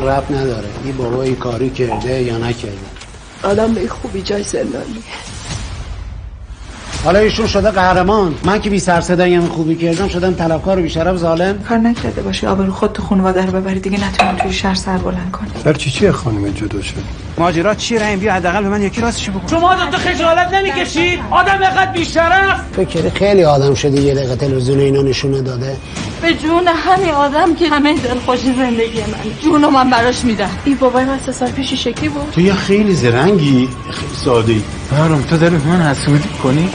من ربط نداره این بابا این کاری کرده یا نکرده. آدم به خوبی جای زندانی. حالا ایشون شده قهرمان، من که بی سر صدایم خوبی کردم شدم طلبکار و بی‌شرف ظالم. کار نکرده باشی آبرو خود تو خانواده رو ببری دیگه نتونی توی شهر سر بلند کنی. در چیه خانم جدا شد؟ ماجرا چیه رحم؟ بیا حداقل به من یکی راستشو بگو. شما دو خجالت نمیکشید؟ آدم اینقدر بی‌شرف. فکر خیلی آدم شده یه دقیقه تلویزیون اینا نشونه داده. به جون همین آدم که همه دلخوشی زندگی من جونو من براش میدم. این بابای من 3 سال پیش شکلی بود. تو یه خیلی زرنگی، خیلی ساده‌ای. بهرام تو داری من حسودی کنی؟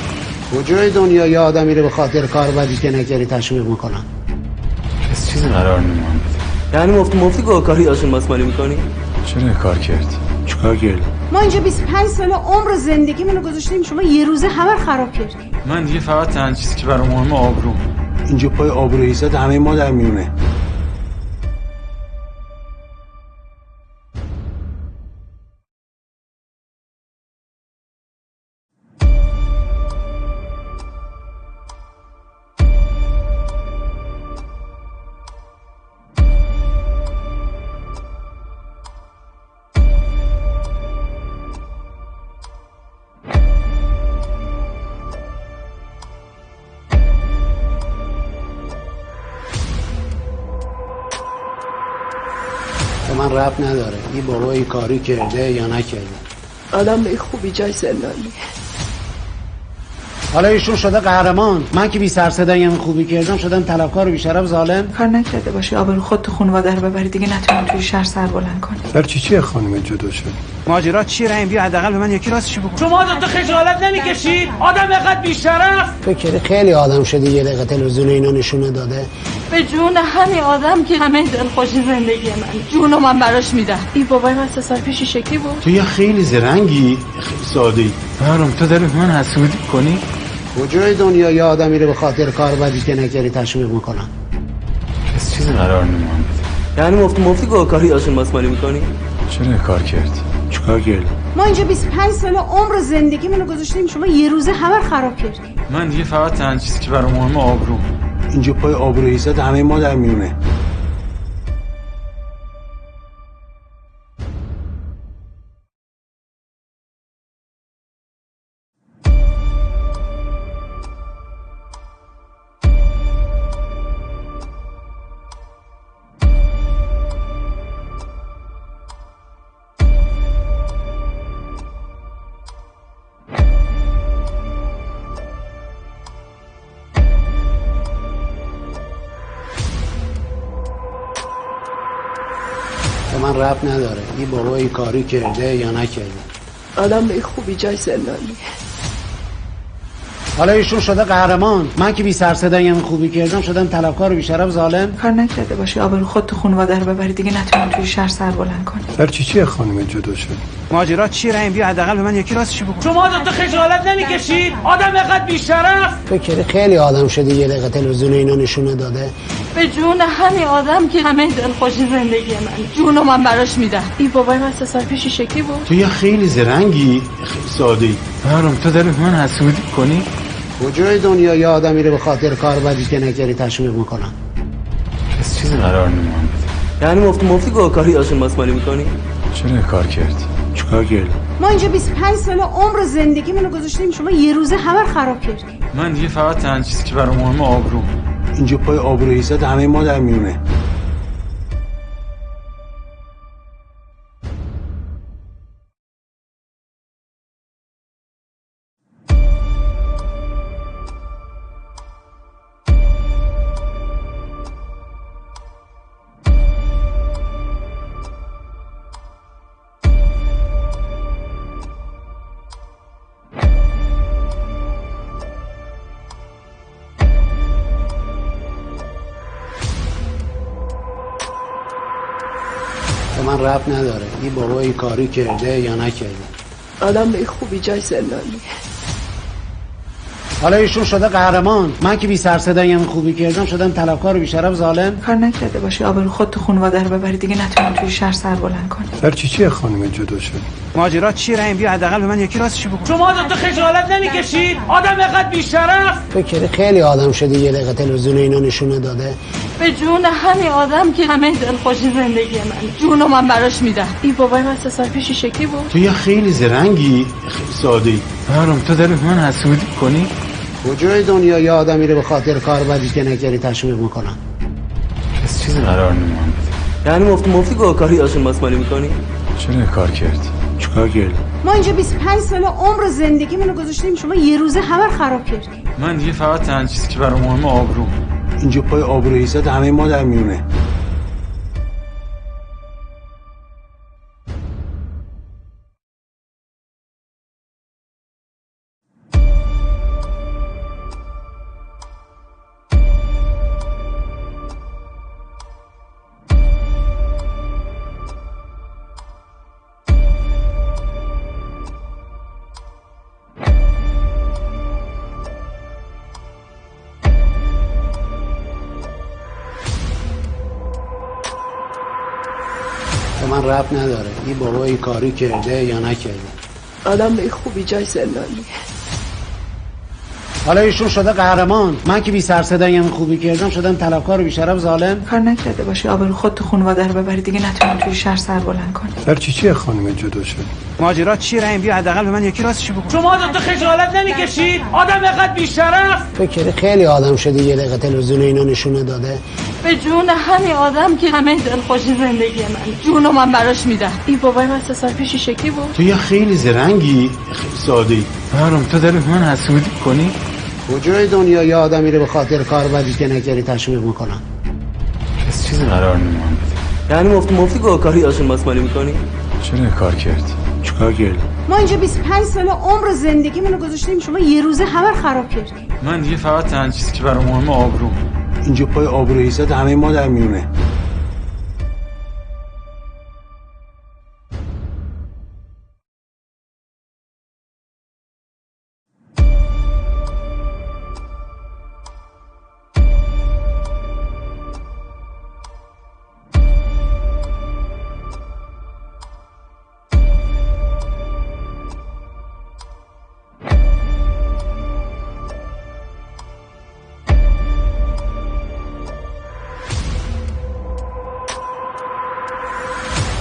کجای دنیا یه آدمی رو به خاطر کار بدی که نکردی تشویق میکنن؟ کس چیزی قرار نمی‌مونه. یعنی مفتی گاهکاری آشون ماسمالی میکنی؟ چرا این کار کردی؟ چیکار کردی؟ ما اینجا 25 سال عمر زندگی منو گذاشتیم شما یه روزه همه رو خراب کردی. من دیگه فقط تنها چیزی که برام مهمه آبروم. اینجا پای آبرو عزت همه ما در میونه. من ربط نداره این بابا این کاری کرده یا نکرده. آدم به خوبی جای زندانی. حالا ایشون شده قهرمان، من که بی سر صدایم خوبی کردم شدم طلبکار و بی‌شرف ظالم. کار نکرده باشی آبرو خود تو خانواده رو ببری دیگه نتونی توی شهر سر بلند کنی. در چیه خانم جدا شد؟ ماجرا چیه رحم؟ بیا حداقل به من یکی راستشو بگو. شما دو خجالت نمیکشید؟ آدم اینقدر بی‌شرف. فکر خیلی آدم شده یه دقیقه تلویزیون اینا نشونه داده. به جون همین آدم که همه دلخوشی زندگی من جونو من براش میدم. این بابای من 3 سال پیش شکلی بود. تو یه خیلی زرنگی، خیلی ساده‌ای. بهرام تو داری من حسودی کنی؟ کجای دنیا یه آدمی رو به خاطر کار بدی که نکردی تشویق میکنن؟ کس چیزی قرار نمی‌مونه. یعنی مفتی گاهکاری آشون ماسمالی میکنی؟ چرا این کار کردی؟ چیکار کردی؟ ما اینجا 25 سال عمر زندگی منو گذاشتیم شما یه روزه همه رو خراب کردی. من دیگه فقط تنها چیزی که برام مهمه آبروم. اینجا پای آبرو عزت همه ما در میونه. من ربط نداره این بابا این کاری کرده یا نکرده. آدم به خوبی جای زندانی. حالا ایشون شده قهرمان، من که بی سر صدایم خوبی کردم شدم طلبکار و بی‌شرف ظالم. کار نکرده باشی آبرو خود تو خانواده رو ببری دیگه نتونی توی شهر سر بلند کنی. در چیه خانم جدا شد؟ ماجرا چیه رحم؟ بیا حداقل به من یکی راستشو بگو. شما دو خجالت نمیکشید؟ آدم اینقدر بی‌شرف. فکر خیلی آدم شده یه دقیقه تلویزیون اینا نشونه داده. به جون همین آدم که همه دلخوشی زندگی من جونو من براش میدم. این بابای من 3 سال پیش شکلی بود. تو یه خیلی زرنگی، خیلی ساده‌ای. بهرام تو داری من حسودی کنی؟ کجای دنیا یه آدمی رو به خاطر کار بدی که نکردی تشویق میکنن؟ کس چیزی قرار نمی‌مونه. یعنی مفتی گاهکاری آشون ماسمالی میکنی؟ چرا این کار کردی؟ چیکار کردی؟ ما اینجا 25 سال عمر زندگی منو گذاشتیم شما یه روزه همه رو خراب کردی. من دیگه فقط تنها چیزی که برام مهمه آبروم. اینجا پای آبرو عزت همه ما در میونه. من ربط نداره این بابا این کاری کرده یا نکرده. آدم به خوبی جای زندانی. حالا ایشون شده قهرمان، من که بی سر صدایم خوبی کردم شدم طلبکار و بی‌شرف ظالم. کار نکرده باشی آبرو خود تو خانواده رو ببری دیگه نتونی توی شهر سر بلند کنی. در چیه خانم جدا شد؟ ماجرا چیه رحم؟ بیا حداقل به من یکی راستشو بگو. شما دو خجالت نمیکشید؟ آدم اینقدر بی‌شرف. فکر خیلی آدم شده یه دقیقه تلویزیون اینا نشونه داده. به جون همین آدم که همه دلخوشی زندگی من جونو من براش میدم. این بابای من 3 سال پیش شکلی بود. تو یه خیلی زرنگی خیلی ساده ای. بهرام تو داری من حسودی کنی؟ کجای دنیا یه آدمی رو به خاطر کار بدی که نکردی تشویق میکنن؟ پس چیزی قرار نمیمون بده. یعنی مفتی گاهکاری آشن‌ماسمالی میکنی؟ چرا این کار کردی؟ چیکار کردی؟ ما اینجا 25 سال عمر زندگیمون رو گذاشتیم شما یه روزه همه رو خراب کردی. من دیگه فقط تنها چیزی که برام مهمه آبروم. اینجا پای آبرو عزت همه ما در میونه. به من ربط نداره این بابا این کاری کرده یا نکرده. آدم به خوبی جای زندانی. حالا ایشون شده قهرمان، من که بی سر صدایم خوبی کردم شدم طلبکار و بی‌شرف ظالم. کار نکرده باشی آبرو خود تو خانواده رو ببری دیگه نتونی توی شهر سر بلند کنی. در چیه خانم جدا شد؟ ماجرا چیه؟ رحم بیا حداقل به من یکی راستشو بگو. شما دو تا خجالت نمیکشید؟ آدم اینقدر بی‌شرف. فکر خیلی آدم شده یه دقیقه تلویزیون اینا نشونه داده. به جون همین آدم که همه دلخوشی زندگی من جونو من براش میدم. این بابای من 3 سال پیش شکلی بود. تو یه خیلی زرنگی خیلی ساده ای. بهرام تو داری من حسودی کنی؟ کجای دنیا یه آدمی رو به خاطر کار بدی که نکردی تشویق میکنن؟ پس چیزی قرار نمیمون بده. یعنی مفتی گاهکاری آشن‌ماسمالی میکنی؟ چرا این کار کردی؟ چیکار کردی؟ ما اینجا 25 سال عمر زندگیمون رو گذاشتیم شما یه روزه همه رو خراب کردی. من دیگه فقط تنها چیزی که برام مهمه آبروم. اینجا پای آبرو عزت همه ما در میونه.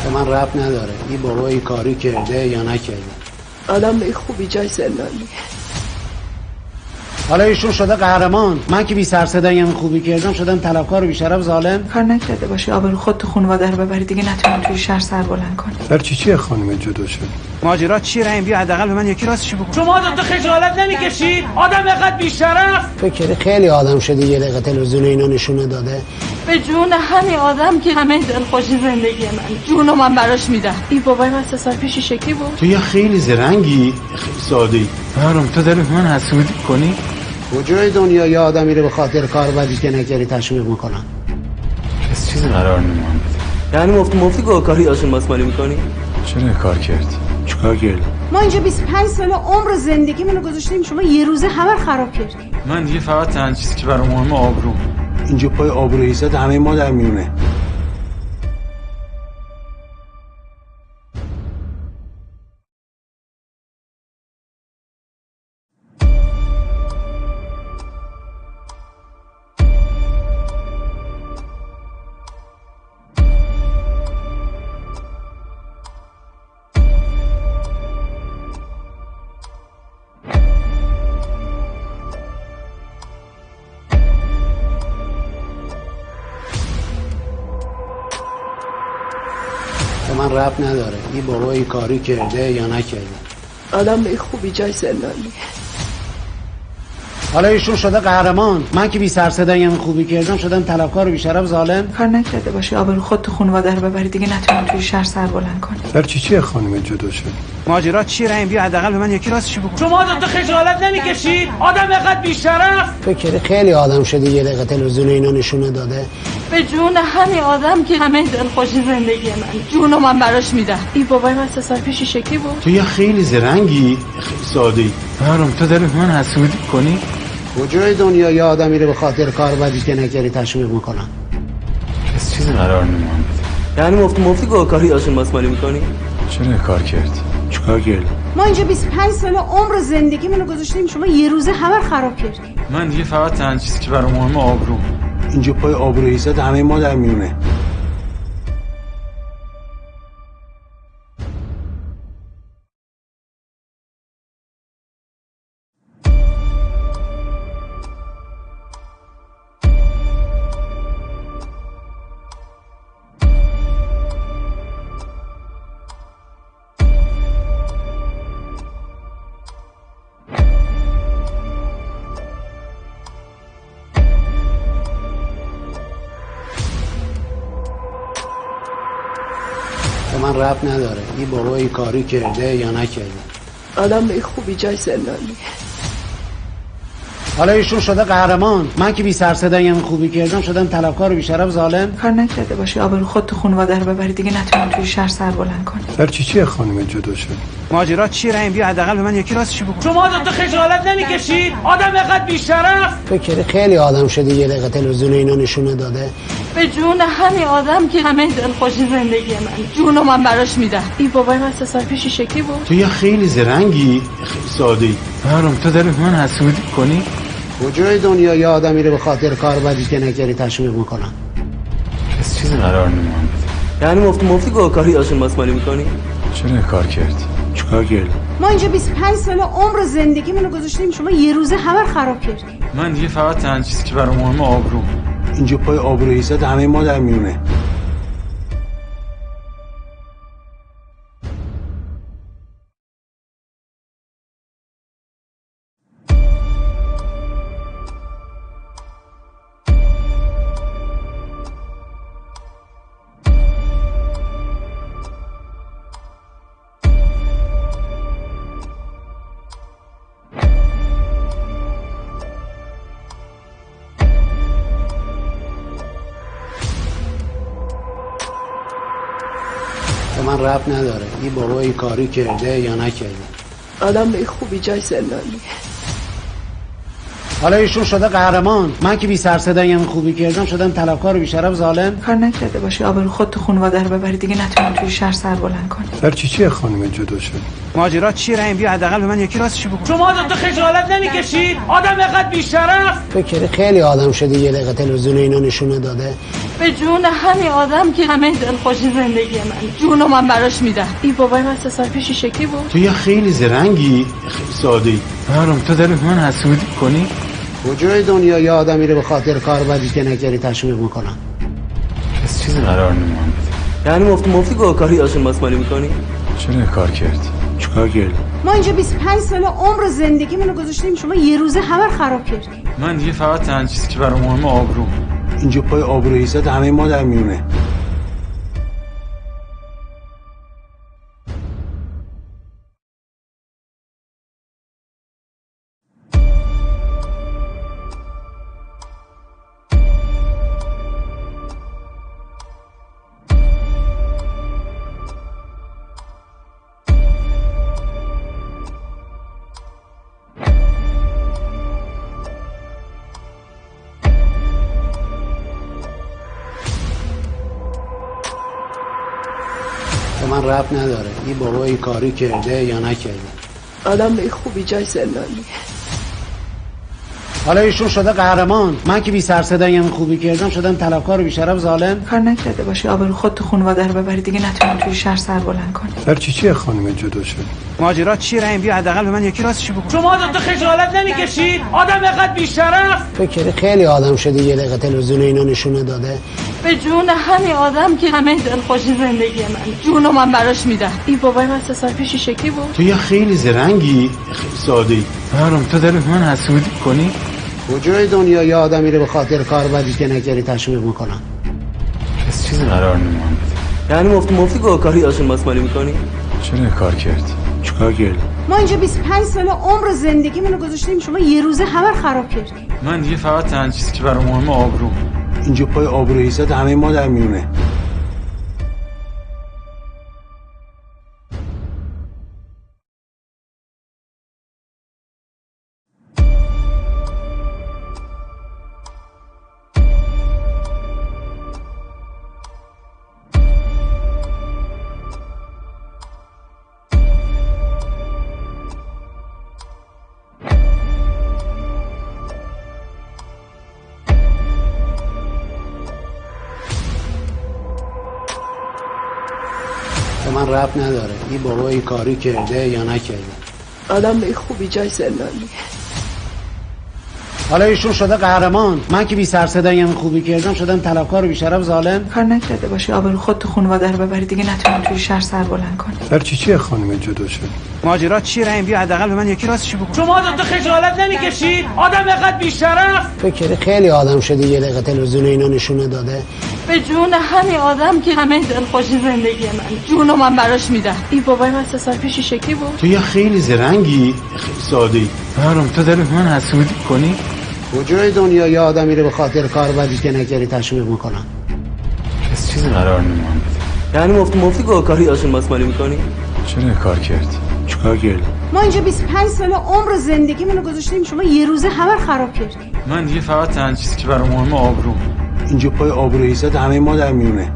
به من ربط نداره این بابا این کاری کرده یا نکرده. آدم به خوبی جای زندانی. حالا ایشون شده قهرمان، من که بی سر صدایم خوبی کردم شدم طلبکار و بی‌شرف ظالم. کار نکرده باشی آبرو خود تو خانواده رو ببری دیگه نتونی توی شهر سر بلند کنی. در چیه خانم جدا شد؟ ماجرا چیه؟ رحم بیا حداقل به من یکی راستشو بگو. شما دو تا خجالت نمیکشید؟ آدم اینقدر بی‌شرف. فکر خیلی آدم شده یه دقیقه تلویزیون اینا نشونه داده. به جون همین آدم که همه دلخوشی زندگی من جونو من براش میدم. این بابای من 3 سال پیش شکلی بود. تو یه خیلی زرنگی خیلی ساده ای. بهرام تو داری من حسودی کنی؟ کجای دنیا یه آدمی رو به خاطر کار بدی که نکردی تشویق میکنن؟ پس چیزی قرار نمیمون بده. یعنی مفتی گاهکاری آشن‌ماسمالی میکنی؟ چرا این کار کردی؟ چیکار کردی؟ ما اینجا 25 سال عمر زندگیمون رو گذاشتیم شما یه روزه همه رو خراب کردی. من دیگه فقط تنها چیزی که برام مهمه آبروم. اینجا پای آبرو عزت همه ما در میونه. به من ربط نداره این بابا این کاری کرده یا نکرده. آدم به خوبی جای زندانی. حالا ایشون شده قهرمان، من که بی سر صدایم خوبی کردم شدم طلبکار و بی‌شرف ظالم. کار نکرده باشی آبرو خود تو خانواده رو ببری دیگه نتونی توی شهر سر بلند کنی. در چیه خانم جدا شد؟ ماجرا چیه؟ رحم بیا حداقل به من یکی راستشو بگو. شما دو تا خجالت نمیکشید؟ آدم اینقدر بی‌شرف. فکر خیلی آدم شده یه دقیقه تلویزیون اینا نشونه داده. به جون همین آدم که همه دلخوشی زندگی من جونو من براش میدم. این بابای من 3 سال پیش شکلی بود. تو یه خیلی زرنگی خیلی ساده ای. بهرام تو داری من حسودی کنی؟ کجای دنیا یه آدمی رو به خاطر کار بدی که نکردی تشویق میکنن؟ پس چیزی قرار نمیمون بده. یعنی مفتی گاهکاری آشن‌ماسمالی میکنی؟ چرا این کار کردی؟ چیکار کردی؟ ما اینجا 25 سال عمر زندگیمون رو گذاشتیم شما یه روزه همه رو خراب کردی. من دیگه فقط تنها چیزی که برام مهمه آبروم. اینجا پای آبرو ایزد همه ما در میونه. به من ربط نداره این بابا این کاری کرده یا نکرده. آدم خوبی جای زندانی. حالا ایشون شده قهرمان، من که بی سر صدایم خوبی کردم شدم طلبکار و بی‌شرف ظالم. کار نکرده باشی آبرو خود تو خانواده رو ببری دیگه نتونی توی شهر سر بلند کنی. در چیه خانم جدا شد؟ ماجرا چیه رحیم؟ بیا حداقل به من یکی راستشو بگو. شما دو تا خجالت نمیکشید؟ آدم اینقدر بی‌شرف. فکر خیلی آدم شده یه دقیقه تلویزیون اینا نشونه داده. به جون همین آدم که همه دلخوشی زندگی من، جونو من براش میدم. این بابای من 3 سال پیش شکی بود. تو یه خیلی زرنگی، خیلی ساده ای. بهرام تو داری به من حسودی کنی؟ کجای دنیا یه آدمی رو به خاطر کار بدی که نکردی تشویق میکنن؟ کس چیزی قرار نمیمونه. یعنی مفتی گاهکاری آشن مسمالی میکنی؟ چرا این کار کردی؟ چیکار کردی؟ ما اینجا 25 سال عمر زندگی منو گذاشتیم شما یه روزه همه رو خراب کردی. من دیگه فقط تنها چیزی که برام مهمه آبروم. اینجا پای آبرو ایزد همه ما در میونه. به من ربط نداره این بابا این کاری کرده یا نکرده. آدم خوبی جای زندانی. حالا ایشون شده قهرمان، من که بی سر صدایم خوبی کردم شدم طلبکار و بی‌شرف ظالم. کار نکرده باشی آبرو خود تو خانواده رو ببری دیگه نتونی توی شهر سر بلند کنی. در چیه خانم جدا شد؟ ماجرا چیه رحیم؟ بیا حداقل به من یکی راستشو بگو. شما دو تا خجالت نمیکشید؟ آدم اینقدر بی‌شرف. فکر خیلی آدم شده یه دقیقه تلویزیون اینا نشونه داده. به جون همین آدم که همه دلخوشی زندگی من، جونو من براش میدم. این بابای من 3 سال پیش شکی بود. تو یه خیلی زرنگی، خیلی ساده ای. بهرام تو داری به من حسودی کنی؟ کجای دنیا یه آدمی رو به خاطر کار بدی که نکردی تشویق میکنن؟ کس چیزی قرار نمیمونه. یعنی مفتی گاهکاری آشن مسمالی میکنی؟ چرا این کار کردی؟ چیکار کردی؟ ما اینجا 25 سال عمر زندگی منو گذاشتیم شما یه روزه همه رو خراب کردی. من دیگه فقط تنها چیزی که برام مهمه آبروم. اینجا پای آبرو ایزد همه ما در میونه. به من ربط نداره این بابا این کاری کرده یا نکرده. آدم خوبی جای زندانی. حالا ایشون شده قهرمان، من که بی سر صدایم خوبی کردم شدم طلبکار و بی‌شرف ظالم. کار نکرده باشی آبرو خود تو خانواده رو ببری دیگه نتونی توی شهر سر بلند کنی. در چیه خانم جدا شد؟ ماجرا چیه رحیم؟ بیا حداقل به من یکی راستشو بگو. شما دو تا خجالت نمیکشید؟ آدم اینقدر بی‌شرف. فکر خیلی آدم شده یه دقیقه تلویزیون اینا نشونه داده. به جون همین آدم که همه دلخوشی زندگی من، جونو من براش میدم. این بابای من 3 سال پیش شکی بود. تو یه خیلی زرنگی، خیلی ساده ای. بهرام تو داری به من حسودی کنی؟ کجای دنیا یه آدمی رو به خاطر کار بدی که نکردی تشویق میکنن؟ کس چیزی قرار نمیمونه. یعنی مفتی گاهکاری آشن مسمالی میکنی؟ چرا این کار کردی؟ چیکار کردی؟ ما اینجا 25 سال عمر زندگی منو گذاشتیم شما یه روزه همه رو خراب کردی. من دیگه فقط تنها چیزی که برام مهمه آبروم. اینجا پای آبرو ایزد همه ما در میونه. من ربط نداره این بابا این کاری کرده یا نکرده. آدم خوبی جای زندانی. حالا ایشون شده قهرمان، من که بی سر صدایم خوبی کردم شدم طلبکار و بی‌شرف ظالم. کار نکرده باشی آبرو خود تو خانواده رو ببری دیگه نتونی توی شهر سر بلند کنی. در چیه خانم جدا شد؟ ماجرا چیه؟ رحیم بیا حداقل به من یکی راستشو بگو. شما دو تا خجالت نمیکشید؟ آدم اینقدر بی‌شرف. فکر خیلی آدم شده یه دقیقه تلویزیون اینا نشونه داده. به جون همین آدم که همه دلخوشی زندگی من جونو من براش میدم. این بابای من 3 سال پیش شکلی بود. تو یه خیلی زرنگی، خیلی ساده‌ای. بهرام تو داری به من حسودی کنی؟ کجای دنیا یه آدمی رو به خاطر کار بدی که نکردی تشویق میکنن؟ کس چیزی قرار نمی‌کنه. یعنی مفتی گاهکاری آشن ماسمالی میکنی؟ چرا این کار کردی؟ چیکار کردی؟ ما اینجا 25 سال عمر زندگی منو گذاشتیم شما یه روزه همه رو خراب کردی. من دیگه فقط تنها چیزی که برام مهمه آبروم. اینجا پای آبرو عزت همه ما در میونه.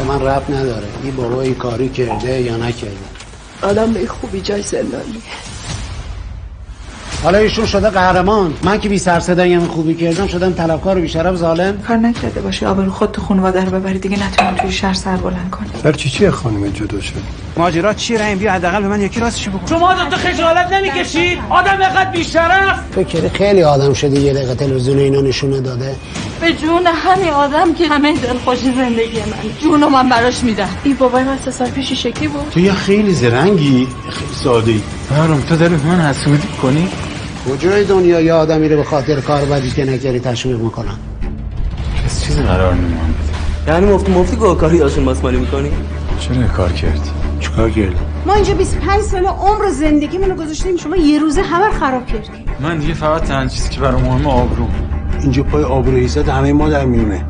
من ربط نداره این بابا این کاری کرده یا نکرده. آدم خوبی جای زندانی. حالا ایشون شده قهرمان، من که بی سر صدایم خوبی کردم شدم طلبکار و بی‌شرف ظالم. کار نکرده باشی آبرو خود تو خانواده رو ببری دیگه نتونی توی شهر سر بلند کنی. در چیه خانم جدا شد؟ ماجرا چیه؟ رحیم بیا حداقل به من یکی راستشو بگو. شما دو تا خجالت نمیکشید؟ آدم اینقدر بی‌شرف. فکر خیلی آدم شده یه دقیقه تلویزیون اینا نشونه داده. به جون همین آدم که همه دلخوشی زندگی من جونو من براش میدم. این بابای من 3 سال پیش شکلی بود. تو یه خیلی زرنگی، خیلی ساده‌ای. بهرام تو داری به من حسودی کنی؟ کجای دنیا یه آدمی رو به خاطر کار بدی که نکردی تشویق میکنن؟ کس چیزی قرار نمی‌کنه. یعنی مفتی گاهکاری آشن ماسمالی میکنی؟ چرا این کار کردی؟ چیکار کردی؟ ما اینجا 25 سال عمر زندگی منو گذاشتیم شما یه روزه همه رو خراب کردی. من دیگه فقط تنها چیزی که برام مهمه آبروم. اینجا پای آبرو عزت همه ما در میونه.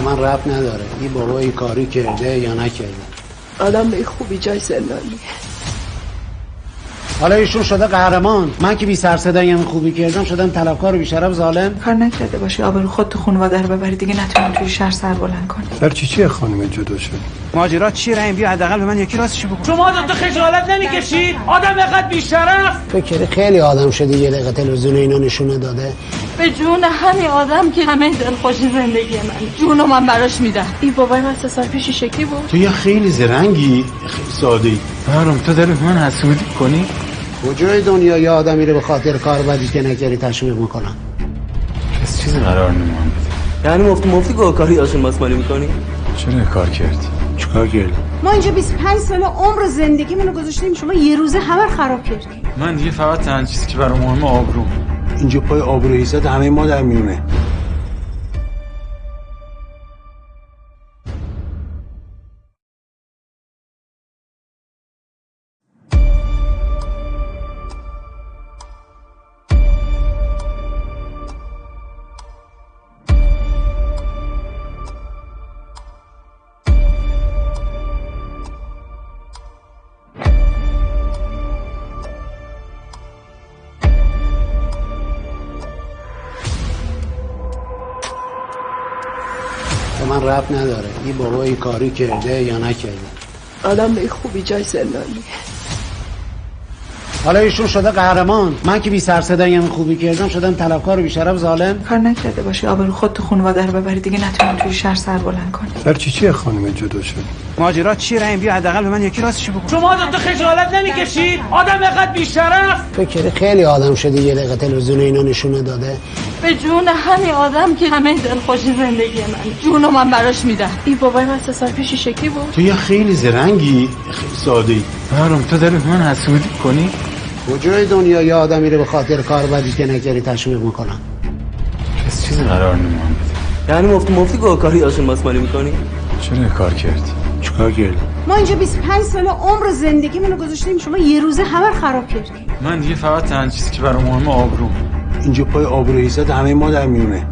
من ربط نداره این بابا این کاری کرده یا نکرده. آدم خوبی جای زندانی. حالا ایشون شده قهرمان، من که بی سر صدایم خوبی کردم شدم طلبکار و بی‌شرف ظالم. کار نکرده باشی آبرو خود تو خانواده رو ببری دیگه نتونی توی شهر سر بلند کنی. در چیه خانم جدا شد؟ ماجرا چیه؟ رحیم بیا حداقل به من یکی راستشو بگو. شما دو تا خجالت نمیکشید؟ آدم اینقدر بی‌شرف. فکر خیلی آدم شده یه دقیقه تلویزیون اینا نشونه داده. به جون همین آدم که همه دلخوشی زندگی من جونو من براش میدم. این بابای من 3 سال پیش شکلی بود. تو یه خیلی زرنگی، خیلی ساده‌ای. بهرام تو داری به من حسودی کنی؟ کجای دنیا یه آدمی رو به خاطر کار بدی که نکردی تشویق میکنن؟ کس چیزی قرار نمی‌کنه. یعنی مفتی گاهکاری آشن ماسمالی میکنی؟ چرا این کار کردی؟ چیکار کردی؟ ما اینجا 25 سال عمر زندگی منو گذاشتیم شما یه روزه همه رو خراب کردی. من دیگه فقط تنها چیزی که برام مهمه آبروم. اینجا پای آبرو عزت همه ما در میونه. من ربط نداره این بابا این کاری کرده یا نکرده. آدم خوبی جای زندانی. حالا ایشون شده قهرمان، من که بی سر صدایی خوبی کردم شدم طلبکار و بی‌شرف ظالم. کار نکرده باشی آبرو خود تو خانواده رو ببری دیگه نتونی توی شهر سر بلند کنی. در چیه خانم جدا شد؟ ماجرا چیه؟ رحیم بیا حداقل به من یکی راستشو بگو. شما دو تا خجالت نمیکشید؟ آدم اینقدر بی‌شرف. فکر خیلی آدم شده یه دقیقه تلویزیون اینا نشونه داده. به جون همین آدم که همه دلخوشی زندگی من، جونو من براش میدم. این بابای من 3 سال پیش شکلی بود. تو یه خیلی زرنگی، خیلی ساده ای. بهرام تو داری به من حسودی کنی؟ کجای دنیا یه آدمی رو به خاطر کار بدی که نگذاری تشویق میکنن؟ پس چیزی قرار نمیمونه بده. یعنی مفتی گاهکاری آشن ماسمالی میکنی؟ چرا این کار کردی؟ چیکار کردی؟ ما اینجا 25 سال عمر زندگیمون رو گذاشتیم شما یه روزه همه رو خراب کردی. من دیگه فقط تنها چیزی که برام مهمه آبروم. اینجا پای آبروریزت همه ما در میونه.